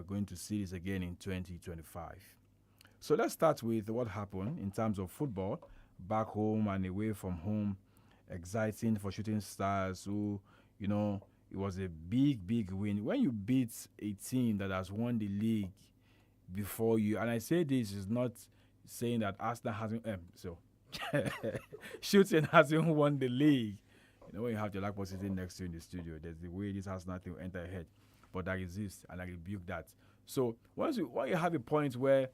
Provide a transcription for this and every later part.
we're going to see this again in 2025. So let's start with what happened in terms of football, back home and away from home. Exciting for Shooting Stars, who, it was a big, big win. When you beat a team that has won the league before you, and I say this is not saying that Arsenal hasn't, Shooting hasn't won the league. When you have your Lakpo sitting next to you in the studio, there's the way this Arsenal thing will enter your head. But I resist and I rebuke that. So when you have a point where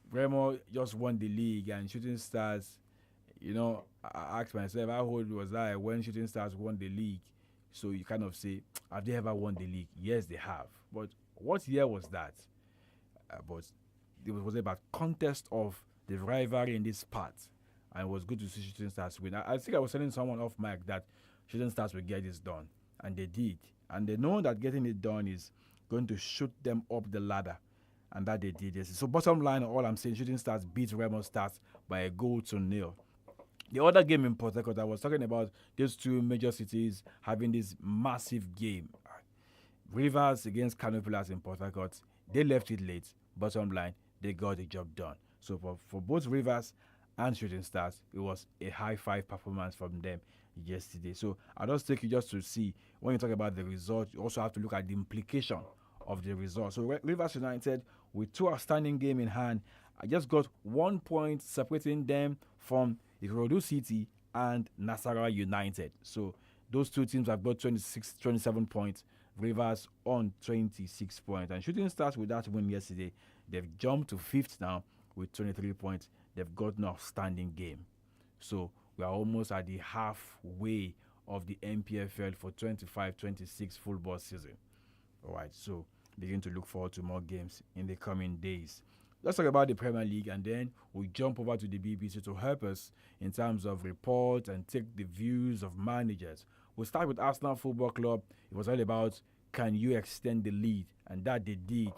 Remo just won the league and Shooting Stars, I asked myself, how old was I when Shooting Stars won the league? So you kind of say, have they ever won the league? Yes, they have. But what year was that? But it was about contest of the rivalry in this part. And it was good to see Shooting Stars win. I think I was telling someone off mic that Shooting Stars will get this done. And they did. And they know that getting it done is going to shoot them up the ladder. And that they did. Yes. So bottom line, all I'm saying, Shooting Stars beat Remo Stars by a 1-0. The other game in Port Harcourt, I was talking about these two major cities having this massive game. Rivers against Kano Pillars in Port Harcourt, they left it late. Bottom line, they got the job done. So for both Rivers and Shooting Stars, it was a high-five performance from them yesterday. So I'll just take you just to see, when you talk about the result, you also have to look at the implication of the result. So Rivers United, with two outstanding games in hand, I just got 1 point separating them from Ikorodu City and Nasarawa United. So those two teams have got 27 points. Rivers on 26 points. And Shooting Stars, with that win yesterday, they've jumped to 5th now with 23 points. They've got an outstanding game. So we are almost at the halfway of the NPFL for 25-26 football season. All right, so begin to look forward to more games in the coming days. Let's talk about the Premier League, and then we'll jump over to the BBC to help us in terms of report and take the views of managers. We'll start with Arsenal Football Club. It was all about, can you extend the lead? And that they did.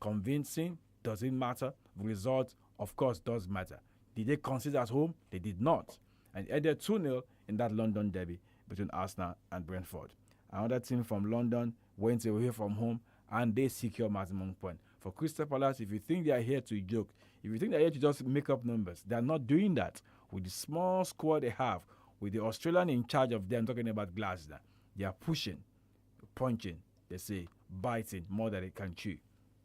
Convincing, doesn't matter. Result, of course, does matter. Did they concede at home? They did not. And ended 2-0 in that London derby between Arsenal and Brentford. Another team from London went away from home, and they secure maximum point. For Crystal Palace, if you think they are here to joke, if you think they are here to just make up numbers, they are not doing that. With the small squad they have, with the Australian in charge of them, talking about Glasgow, they are pushing, punching, they say, biting more than they can chew.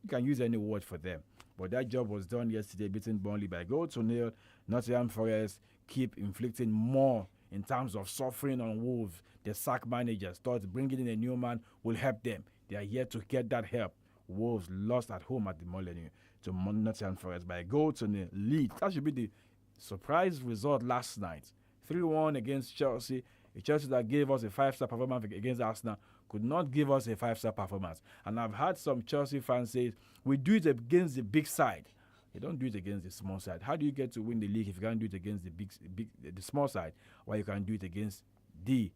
You can use any word for them. But that job was done yesterday, beating Burnley by 1-0. Nottingham Forest keep inflicting more in terms of suffering on Wolves. The sack managers thought bringing in a new man will help them. They are here to get that help. Wolves lost at home at the Molineux to Nottingham Forest by 1-0 lead. That should be the surprise result last night. 3-1 against Chelsea. A Chelsea that gave us a 5-star performance against Arsenal could not give us a 5-star performance. And I've had some Chelsea fans say, we do it against the big side. You don't do it against the small side. How do you get to win the league if you can't do it against the small side, while you can do it against you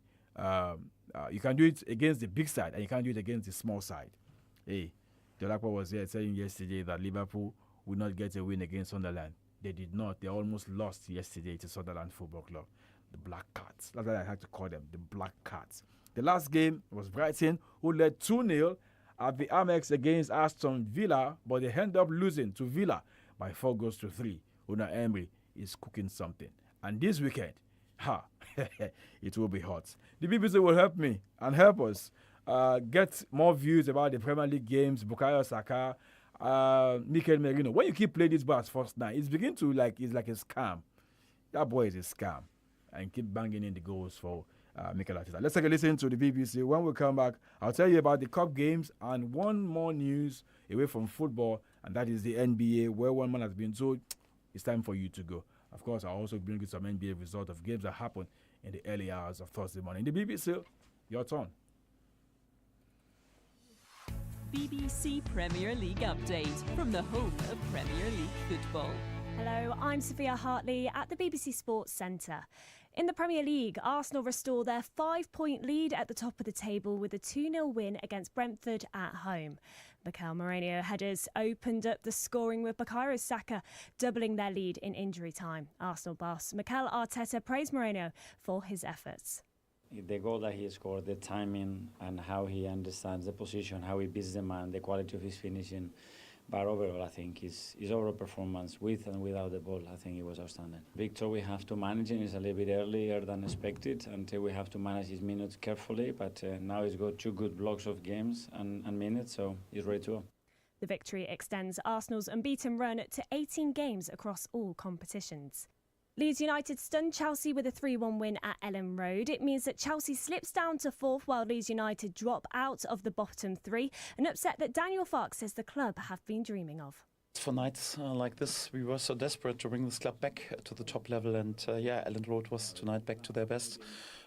can do it against the big side and you can't do it against the small side? Hey, Jolakwa was here saying yesterday that Liverpool would not get a win against Sunderland. They did not. They almost lost yesterday to Sunderland Football Club. The Black Cats. That's what I had to call them, the Black Cats. The last game was Brighton, who led 2-0 at the Amex against Aston Villa, but they end up losing to Villa by 4-3. Unai Emery is cooking something. And this weekend, it will be hot. The BBC will help me and help us get more views about the Premier League games. Bukayo Saka, Mikel Merino. When you keep playing this ball as first nine, it's beginning to it's like a scam. That boy is a scam. And keep banging in the goals for Mikel Arteta. Let's take a listen to the BBC. When we come back, I'll tell you about the cup games and one more news away from football, and that is the NBA, where one man has been told it's time for you to go. Of course, I'll also bring you some NBA result of games that happened in the early hours of Thursday morning. The BBC, your turn. BBC Premier League update from the home of Premier League football. Hello, I'm Sophia Hartley at the BBC Sports Centre. In the Premier League, Arsenal restore their 5-point lead at the top of the table with a 2-0 win against Brentford at home. Mikel Moreno headers opened up the scoring with Bukayo Saka doubling their lead in injury time. Arsenal boss Mikel Arteta praised Moreno for his efforts. The goal that he scored, the timing, and how he understands the position, how he beats the man, the quality of his finishing. But overall, I think his overall performance with and without the ball, I think it was outstanding. Victor, we have to manage him. It's a little bit earlier than expected until we have to manage his minutes carefully. But now he's got 2 good blocks of games and minutes, so he's ready to go. The victory extends Arsenal's unbeaten run to 18 games across all competitions. Leeds United stunned Chelsea with a 3-1 win at Ellen Road. It means that Chelsea slips down to 4th while Leeds United drop out of the bottom 3, an upset that Daniel Farke says the club have been dreaming of. For nights like this, we were so desperate to bring this club back to the top level, and Ellen Road was tonight back to their best.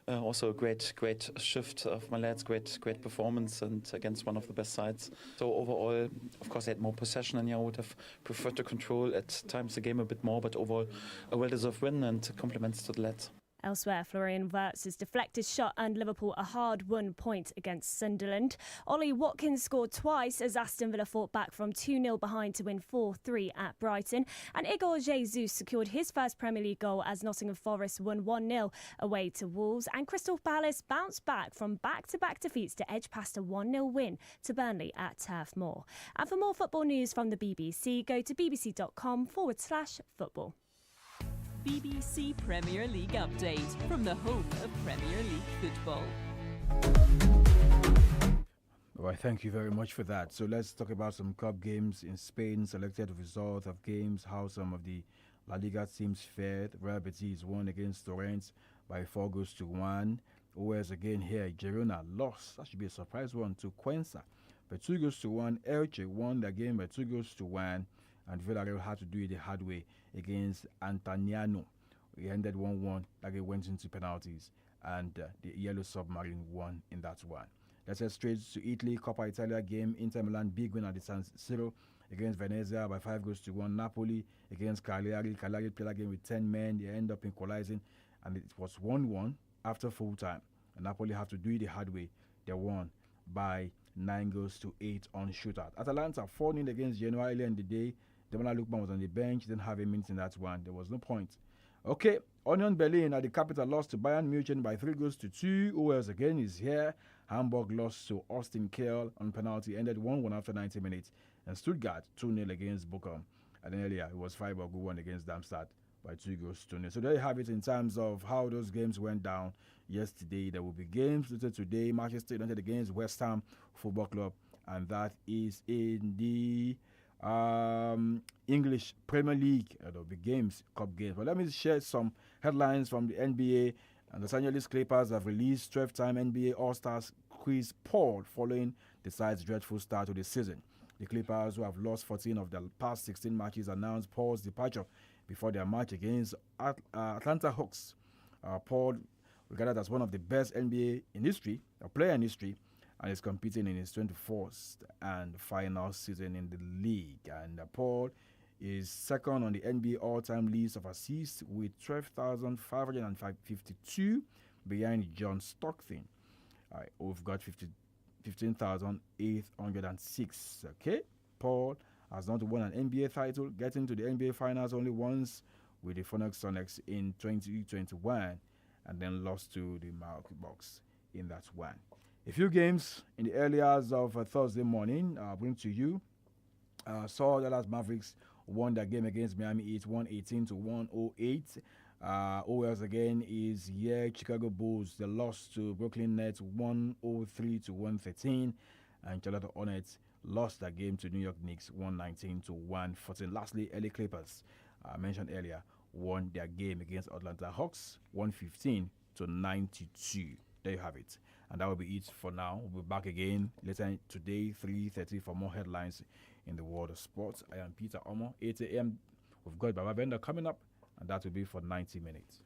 Also a great shift of my lads, great performance, and against one of the best sides. So overall, of course, I had more possession, and I would have preferred to control at times the game a bit more, but overall a well-deserved win, and compliments to the lads. Elsewhere, Florian Wirtz's deflected shot earned Liverpool a hard-won point against Sunderland. Ollie Watkins scored twice as Aston Villa fought back from 2-0 behind to win 4-3 at Brighton. And 𝐒𝐲𝐒𝐍𝐒 secured his first Premier League goal as Nottingham Forest won 1-0 away to Wolves. And Crystal Palace bounced back from back-to-back defeats to edge past a 1-0 win to Burnley at Turf Moor. And for more football news from the BBC, go to bbc.com/football. BBC Premier League update from the home of Premier League football. All right, thank you very much for that. So let's talk about some cup games in Spain, selected results of games, how some of the La Liga teams fared. Real Betis won against Torrent by 4-1. OS again here, Girona lost. That should be a surprise one to Cuenca by 2-1. Elche won the game by 2-1. And Villarreal had to do it the hard way against Antaniano. We ended 1-1, like it went into penalties, and the Yellow Submarine won in that one. Let's head straight to Italy. Coppa Italia game. Inter Milan big win at the San Siro against Venezia by 5-1. Napoli against Cagliari. Cagliari played that game with 10 men. They end up equalizing, and it was 1-1 after full time. And Napoli have to do it the hard way. They won by 9-8 on shootout. Atalanta 4-0 against Genoa earlier in the day. Demola Lookman was on the bench, didn't have a minute in that one. There was no point. Okay, Union Berlin at the capital lost to Bayern Munich by 3-2. Who else again is here? Hamburg lost to Austin Kiel on penalty, ended 1-1 after 90 minutes. And Stuttgart 2-0 against Bochum. And then earlier it was Freiburg who won against Darmstadt by 2-0. So there you have it in terms of how those games went down yesterday. There will be games later today. Manchester United against West Ham Football Club, and that is in the English Premier League. There'll be games, cup games. But let me share some headlines from the NBA. And the Los Angeles Clippers have released 12-time NBA All-Stars Chris Paul following the side's dreadful start to the season. The Clippers, who have lost 14 of their past 16 matches, announced Paul's departure before their match against Atlanta Hawks. Paul, regarded as one of the best NBA in history, a player in history, and is competing in his 24th and final season in the league. And Paul is second on the NBA all-time list of assists with 12,552 behind John Stockton. We've got 15,806. Okay, Paul has not won an NBA title, getting to the NBA Finals only once with the Phoenix Suns in 2021, and then lost to the Milwaukee Bucks in that one. A few games in the early hours of Thursday morning, I'll bring to you. Saw Dallas Mavericks won their game against Miami Heat 118-108. OLs again is here. Chicago Bulls, they lost to Brooklyn Nets 103-113. And Charlotte Hornets lost their game to New York Knicks 119-114. Lastly, LA Clippers, I mentioned earlier, won their game against Atlanta Hawks 115-92. There you have it. And that will be it for now. We'll be back again later today, 3:30, for more headlines in the world of sports. I am Peter Omo. 8 a.m. We've got Baba Bender coming up, and that will be for 90 minutes.